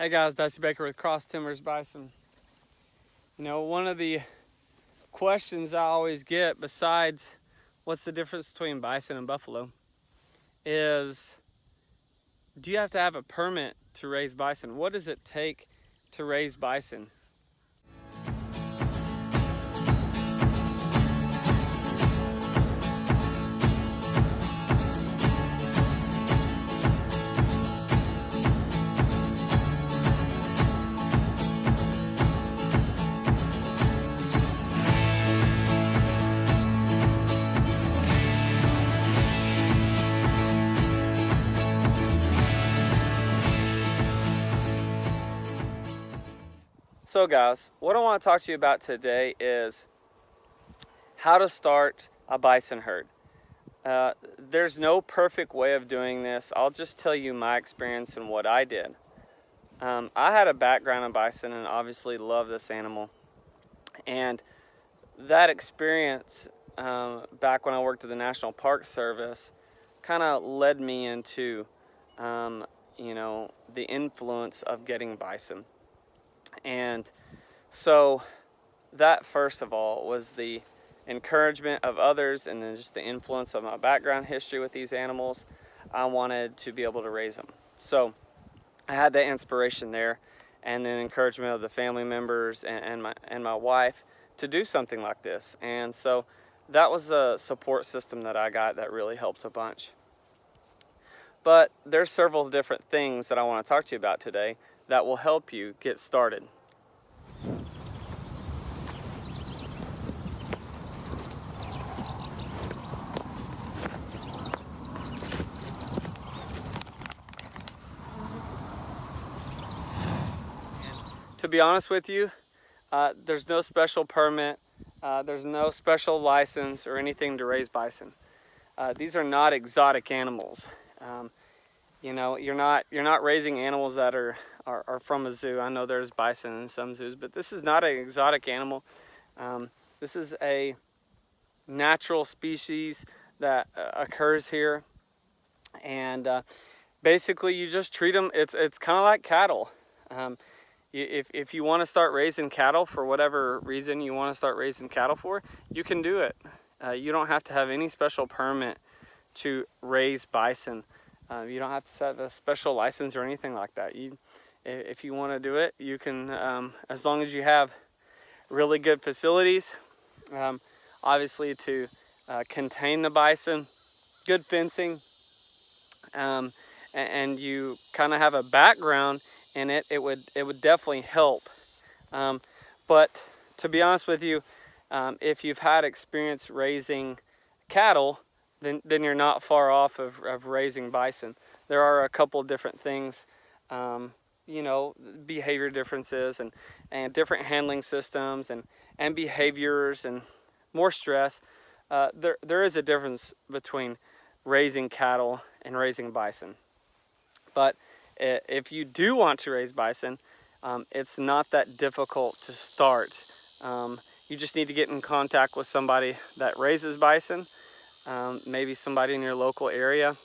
Hey guys, Dusty Baker with Cross Timbers Bison. You know, one of the questions I always get, besides what's the difference between bison and buffalo, is do you have to have a permit to raise bison? What does it take to raise bison? So guys, what I want to talk to you about today is how to start a bison herd. There's no perfect way of doing this. I'll just tell you my experience and what I did. I had a background in bison and obviously love this animal. And that experience back when I worked at the National Park Service kind of led me into the influence of getting bison. And so that, first of all, was the encouragement of others, and then just the influence of my background history with these animals. I wanted to be able to raise them. So I had that inspiration there, and then encouragement of the family members and my wife to do something like this. And so that was a support system that I got that really helped a bunch. But there's several different things that I want to talk to you about today that will help you get started. To be honest with you, there's no special permit, there's no special license or anything to raise bison. These are not exotic animals. You're not raising animals that are from a zoo. I know there's bison in some zoos, but this is not an exotic animal. This is a natural species that occurs here, and basically you just treat them. It's kind of like cattle. If you want to start raising cattle for whatever reason you want to start raising cattle for, you can do it. You don't have to have any special permit to raise bison. You don't have to set a special license or anything like that. If you want to do it, you can, as long as you have really good facilities, obviously to contain the bison, good fencing, and you kind of have a background in it, it would definitely help. But to be honest with you, if you've had experience raising cattle, then you're not far off of raising bison. There are a couple different things, behavior differences and different handling systems and behaviors and more stress. There is a difference between raising cattle and raising bison. But if you do want to raise bison, it's not that difficult to start. You just need to get in contact with somebody that raises bison. Maybe somebody in your local area,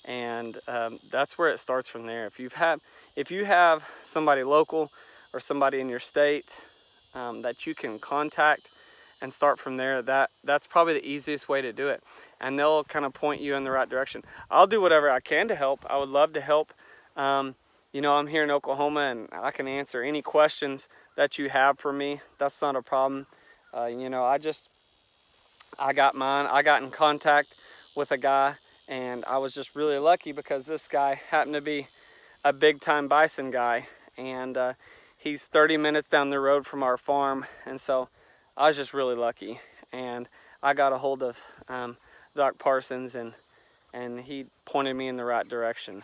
and that's where it starts from there. If you have somebody local or somebody in your state that you can contact and start from there, that's probably the easiest way to do it, and they'll kind of point you in the right direction. I'll do whatever I can to help. I would love to help. I'm here in Oklahoma, and I can answer any questions that you have for me. That's not a problem. I got mine. I got in contact with a guy, and I was just really lucky because this guy happened to be a big-time bison guy, and he's 30 minutes down the road from our farm, and so I was just really lucky. And I got a hold of Doc Parsons, and he pointed me in the right direction.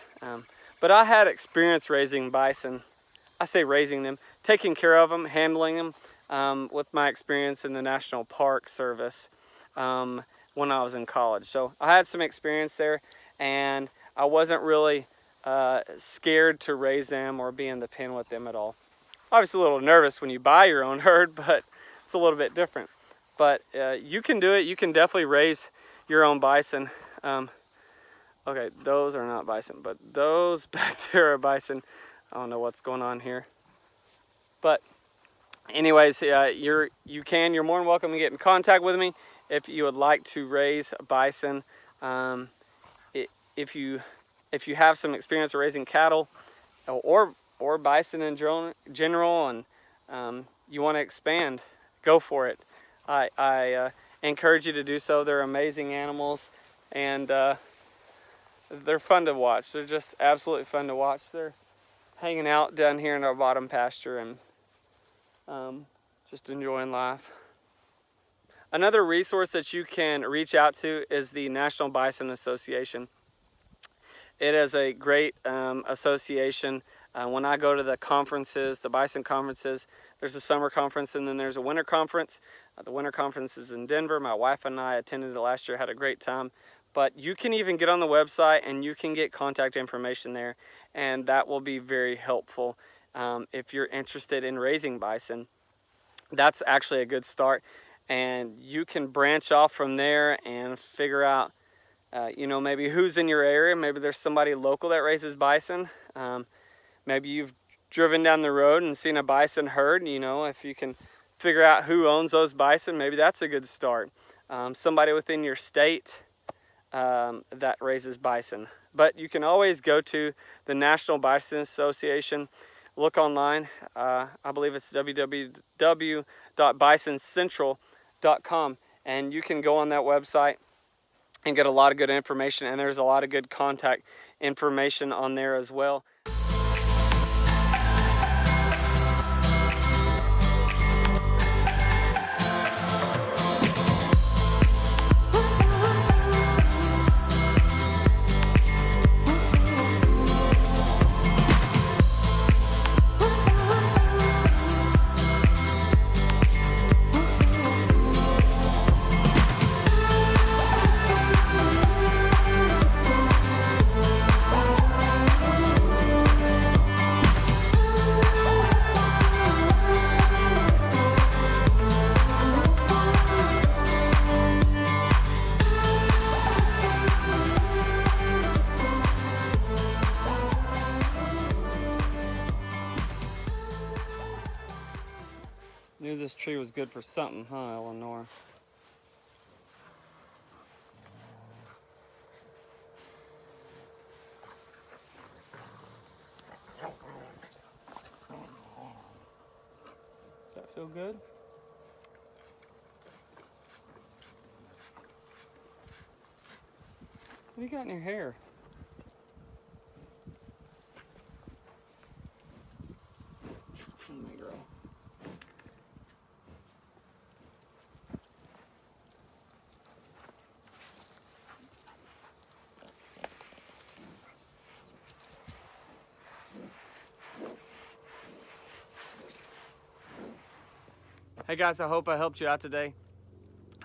But I had experience raising bison. I say raising them, taking care of them, handling them, with my experience in the National Park Service. When I was in college. So I had some experience there, and I wasn't really scared to raise them or be in the pen with them at all. Obviously a little nervous when you buy your own herd, but it's a little bit different. But you can do it. You can definitely raise your own bison. Okay, those are not bison, but those back there are bison. I don't know what's going on here. But anyways, you're more than welcome to get in contact with me if you would like to raise bison. If you have some experience raising cattle or bison in general, and you want to expand, go for it. I encourage you to do so. They're amazing animals, and they're fun to watch. They're just absolutely fun to watch. They're hanging out down here in our bottom pasture and just enjoying life. Another resource that you can reach out to is the National Bison Association. It is a great association. When I go to the conferences, the bison conferences, there's a summer conference and then there's a winter conference. The winter conference is in Denver. My wife and I attended it last year, had a great time. But you can even get on the website and you can get contact information there, and that will be very helpful if you're interested in raising bison. That's actually a good start, and you can branch off from there and figure out maybe who's in your area. Maybe there's somebody local that raises bison. Maybe you've driven down the road and seen a bison herd. If you can figure out who owns those bison, maybe that's a good start. Somebody within your state that raises bison. But you can always go to the National Bison Association. Look online. I believe it's www.bisoncentral.com, and you can go on that website and get a lot of good information, and there's a lot of good contact information on there as well. Knew this tree was good for something, huh, Eleanor? Does that feel good? What do you got in your hair? Girl. Hey guys, I hope I helped you out today.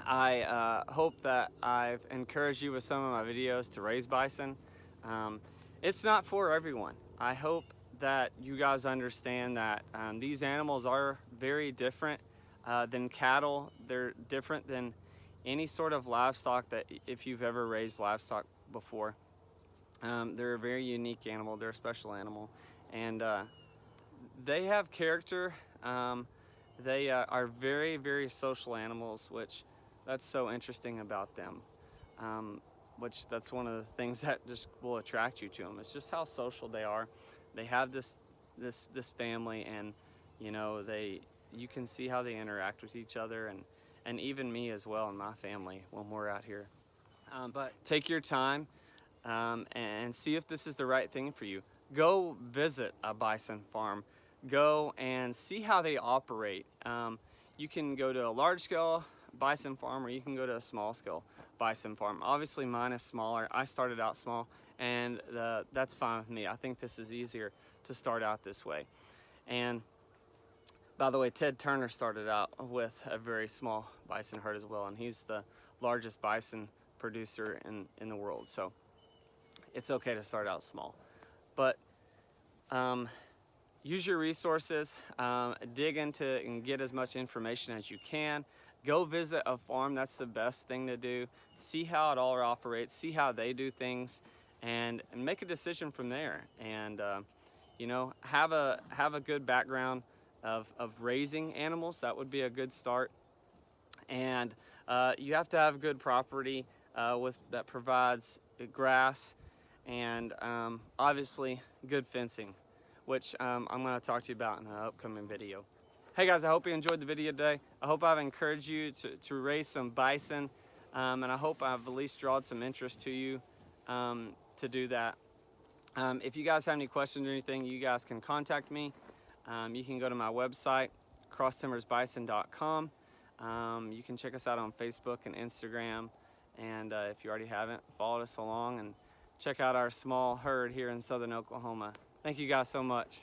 I hope that I've encouraged you with some of my videos to raise bison. It's not for everyone. I hope that you guys understand that these animals are very different than cattle. They're different than any sort of livestock that if you've ever raised livestock before. They're a very unique animal. They're a special animal, and they have character. They are very, very social animals, which that's so interesting about them. Which that's one of the things that just will attract you to them. It's just how social they are. They have this family, and you can see how they interact with each other, and even me as well and my family when we're out here. But take your time and see if this is the right thing for you. Go visit a bison farm. Go and see how they operate. You can go to a large-scale bison farm, or you can go to a small-scale bison farm. Obviously mine is smaller. I started out small, and that's fine with me. I think this is easier to start out this way. And by the way, Ted Turner started out with a very small bison herd as well, and he's the largest bison producer in the world. So it's okay to start out small. But use your resources, dig into and get as much information as you can. Go visit a farm. That's the best thing to do. See how it all operates, see how they do things, and make a decision from there. And You know, have a good background of raising animals. That would be a good start. And you have to have good property that provides grass and obviously good fencing, which I'm going to talk to you about in an upcoming video. Hey guys, I hope you enjoyed the video today. I hope I've encouraged you to raise some bison, and I hope I've at least drawn some interest to you to do that. If you guys have any questions or anything, you guys can contact me. You can go to my website, crosstimbersbison.com. You can check us out on Facebook and Instagram, and if you already haven't, follow us along and check out our small herd here in southern Oklahoma. Thank you guys so much.